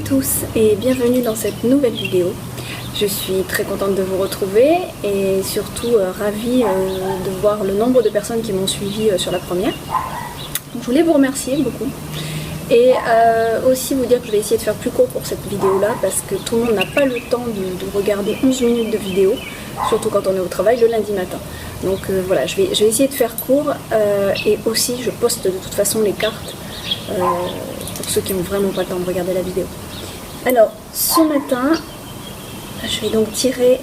tous et bienvenue dans cette nouvelle vidéo. Je suis très contente de vous retrouver et surtout ravie de voir le nombre de personnes qui m'ont suivi sur la première. Donc, je voulais vous remercier beaucoup et aussi vous dire que je vais essayer de faire plus court pour cette vidéo là parce que tout le monde n'a pas le temps de regarder 11 minutes de vidéo, surtout quand on est au travail le lundi matin. Donc voilà, je vais essayer de faire court et aussi je poste de toute façon les cartes pour ceux qui n'ont vraiment pas le temps de regarder la vidéo. Alors ce matin, je vais donc tirer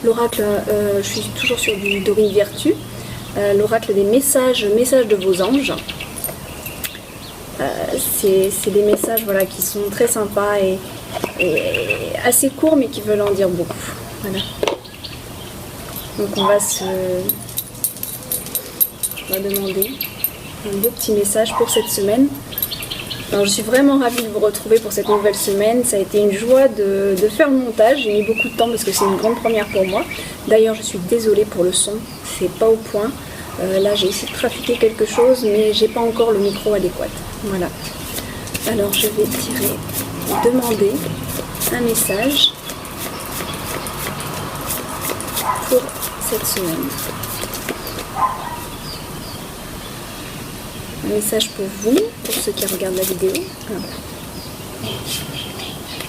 l'oracle, je suis toujours sur du Dorine Virtue, l'oracle des messages de vos anges. C'est des messages voilà, qui sont très sympas et assez courts mais qui veulent en dire beaucoup. Voilà. Donc on va demander un beau petit message pour cette semaine. Alors, je suis vraiment ravie de vous retrouver pour cette nouvelle semaine. Ça a été une joie de faire le montage. J'ai mis beaucoup de temps parce que c'est une grande première pour moi. D'ailleurs, je suis désolée pour le son, c'est pas au point. Là, j'ai essayé de trafiquer quelque chose, mais j'ai pas encore le micro adéquat. Voilà. Alors, je vais demander un message pour cette semaine. Un message pour vous, pour ceux qui regardent la vidéo.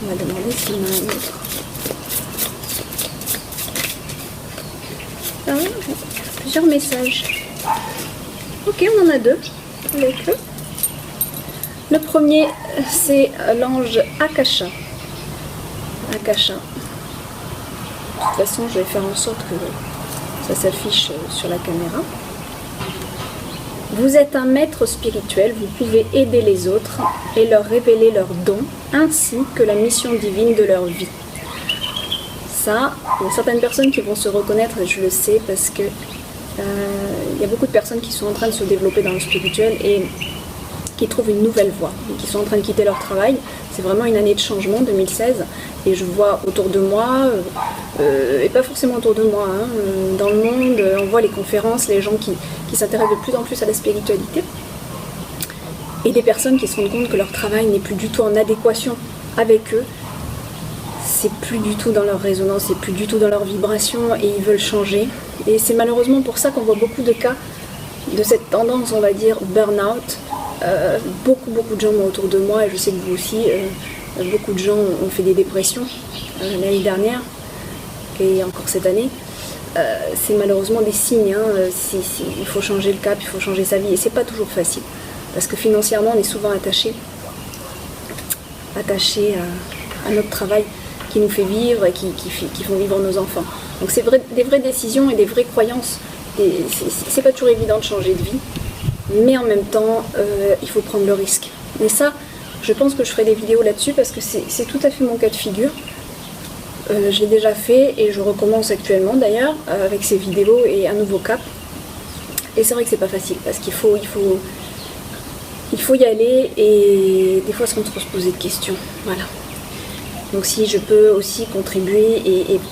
On va demander s'il y en a un autre. Plusieurs messages. Ok, on en a deux avec eux. Le premier, c'est l'ange Akasha. Akasha. De toute façon, je vais faire en sorte que ça s'affiche sur la caméra. Vous êtes un maître spirituel, vous pouvez aider les autres et leur révéler leurs dons, ainsi que la mission divine de leur vie. Ça, il y a certaines personnes qui vont se reconnaître, et je le sais, parce que il y a beaucoup de personnes qui sont en train de se développer dans le spirituel et qui trouvent une nouvelle voie, et qui sont en train de quitter leur travail. C'est vraiment une année de changement, 2016, et je vois autour de moi, et pas forcément autour de moi, hein, dans le monde, on voit les conférences, les gens qui s'intéressent de plus en plus à la spiritualité, et des personnes qui se rendent compte que leur travail n'est plus du tout en adéquation avec eux, c'est plus du tout dans leur résonance, c'est plus du tout dans leur vibration, et ils veulent changer. Et c'est malheureusement pour ça qu'on voit beaucoup de cas de cette tendance, on va dire, burn-out. Beaucoup de gens autour de moi, et je sais que vous aussi, beaucoup de gens ont fait des dépressions l'année dernière et encore cette année. C'est malheureusement des signes, hein, il faut changer le cap, il faut changer sa vie, et c'est pas toujours facile parce que financièrement on est souvent attaché à notre travail qui nous fait vivre et qui font vivre nos enfants. Donc c'est des vraies décisions et des vraies croyances, et c'est pas toujours évident de changer de vie. Mais en même temps, il faut prendre le risque. Et ça, je pense que je ferai des vidéos là-dessus parce que c'est tout à fait mon cas de figure. Je l'ai déjà fait et je recommence actuellement d'ailleurs avec ces vidéos et un nouveau cap. Et c'est vrai que c'est pas facile parce qu'il faut y aller et des fois sans trop se poser de questions. Voilà. Donc si je peux aussi contribuer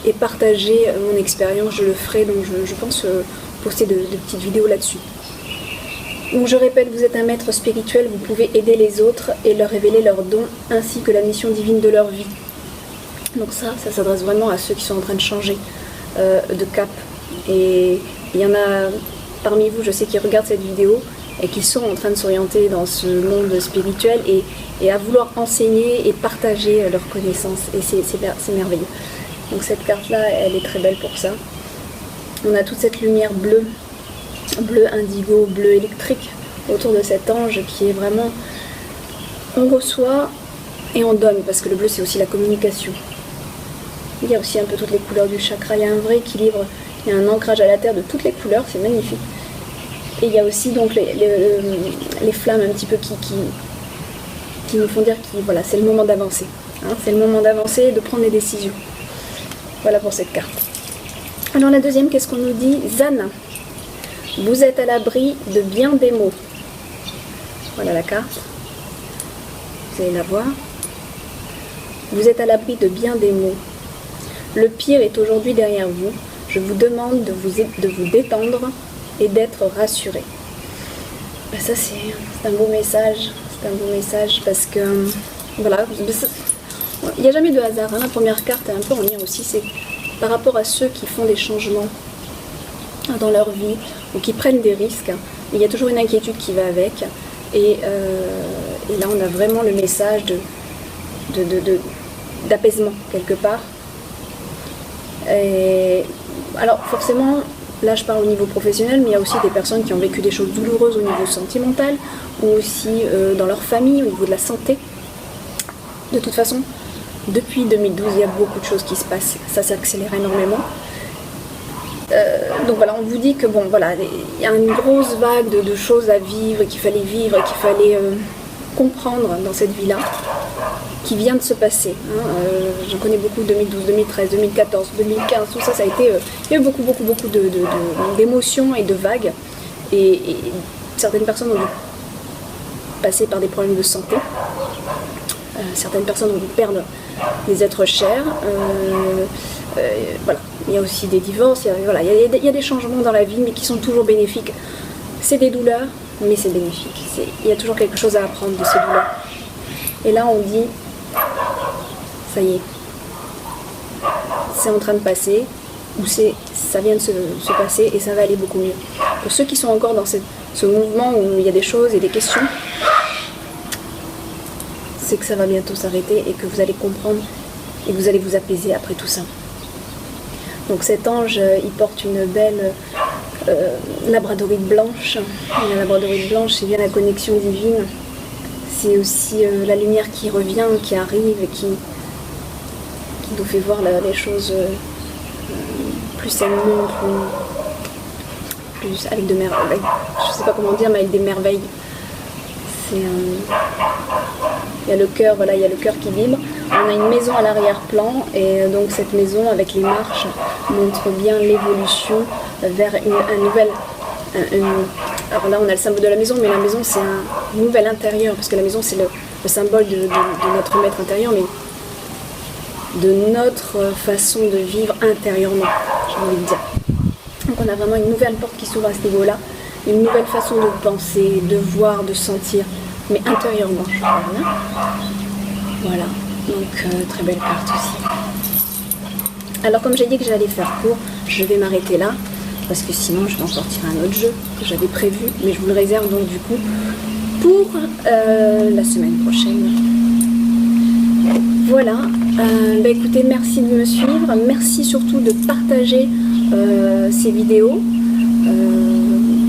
et partager mon expérience, je le ferai. Donc je pense poster de petites vidéos là-dessus. Donc je répète, vous êtes un maître spirituel, vous pouvez aider les autres et leur révéler leurs dons ainsi que la mission divine de leur vie. Donc ça s'adresse vraiment à ceux qui sont en train de changer de cap. Et il y en a parmi vous, je sais, qui regardent cette vidéo et qui sont en train de s'orienter dans ce monde spirituel et à vouloir enseigner et partager leurs connaissances. Et c'est merveilleux. Donc cette carte-là, elle est très belle pour ça. On a toute cette lumière bleue indigo, bleu électrique autour de cet ange qui est vraiment, on reçoit et on donne, parce que le bleu c'est aussi la communication. Il y a aussi un peu toutes les couleurs du chakra, il y a un vrai équilibre, il y a un ancrage à la terre de toutes les couleurs, c'est magnifique. Et il y a aussi donc les flammes un petit peu qui nous font dire que voilà, c'est le moment d'avancer, hein, c'est le moment d'avancer et de prendre des décisions. Voilà pour cette carte. Alors la deuxième, qu'est-ce qu'on nous dit? Zana. Vous êtes à l'abri de bien des maux. Voilà la carte. Vous allez la voir. Vous êtes à l'abri de bien des maux. Le pire est aujourd'hui derrière vous. Je vous demande de vous détendre et d'être rassuré. Ben ça c'est un beau message. C'est un beau message parce que voilà, il n'y a jamais de hasard, hein. La première carte est un peu en lien aussi, c'est par rapport à ceux qui font des changements dans leur vie ou qui prennent des risques. Il y a toujours une inquiétude qui va avec, et là on a vraiment le message d'apaisement quelque part. Et alors forcément, là je parle au niveau professionnel, mais il y a aussi des personnes qui ont vécu des choses douloureuses au niveau sentimental, ou aussi dans leur famille, au niveau de la santé. De toute façon, depuis 2012, il y a beaucoup de choses qui se passent, ça s'accélère énormément. Donc voilà, on vous dit que bon, voilà, il y a une grosse vague de choses à vivre, qu'il fallait vivre, qu'il fallait comprendre dans cette vie-là, qui vient de se passer. Hein. J'en connais beaucoup, 2012, 2013, 2014, 2015, tout ça, ça a été... il y a eu beaucoup d'émotions et de vagues. Et certaines personnes ont dû passer par des problèmes de santé. Certaines personnes ont dû perdre des êtres chers. Voilà. Il y a aussi des divorces, il y a des changements dans la vie, mais qui sont toujours bénéfiques. C'est des douleurs, mais c'est bénéfique. Il y a toujours quelque chose à apprendre de ces douleurs. Et là, on dit, ça y est, c'est en train de passer, ou ça vient de se passer, et ça va aller beaucoup mieux. Pour ceux qui sont encore dans ce mouvement où il y a des choses et des questions, c'est que ça va bientôt s'arrêter et que vous allez comprendre et que vous allez vous apaiser après tout ça. Donc cet ange, il porte une belle labradorite blanche. Et la labradorite blanche, c'est bien la connexion divine. C'est aussi la lumière qui revient, qui arrive, et qui nous fait voir les choses plus sainement, plus avec de merveilles. Je sais pas comment dire, mais avec des merveilles. Il y a le cœur, voilà, il y a le cœur qui vibre. On a une maison à l'arrière-plan, et donc cette maison avec les marches montre bien l'évolution vers un nouvel. Alors là on a le symbole de la maison, mais la maison c'est un nouvel intérieur, parce que la maison c'est le symbole de notre maître intérieur, mais de notre façon de vivre intérieurement, j'ai envie de dire. Donc on a vraiment une nouvelle porte qui s'ouvre à ce niveau-là, une nouvelle façon de penser, de voir, de sentir, mais intérieurement, je parle. Voilà, donc très belle carte aussi. Alors comme j'ai dit que j'allais faire court, je vais m'arrêter là, parce que sinon je vais en sortir un autre jeu que j'avais prévu, mais je vous le réserve donc du coup pour la semaine prochaine. Voilà, écoutez, merci de me suivre, merci surtout de partager ces vidéos.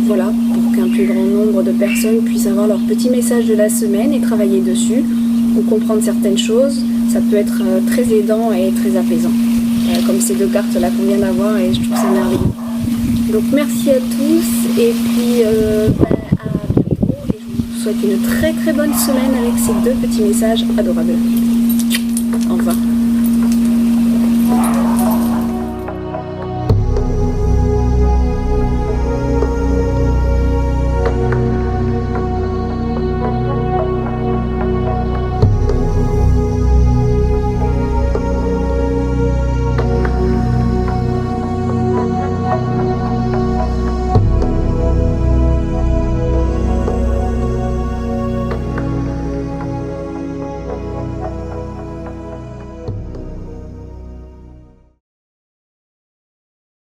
Voilà, pour qu'un plus grand nombre de personnes puissent avoir leur petit message de la semaine et travailler dessus, ou comprendre certaines choses. Ça peut être très aidant et très apaisant, comme ces deux cartes là qu'on vient d'avoir, et je trouve ça merveilleux. Donc merci à tous, et puis à bientôt, et je vous souhaite une très très bonne semaine avec ces deux petits messages adorables. Au revoir.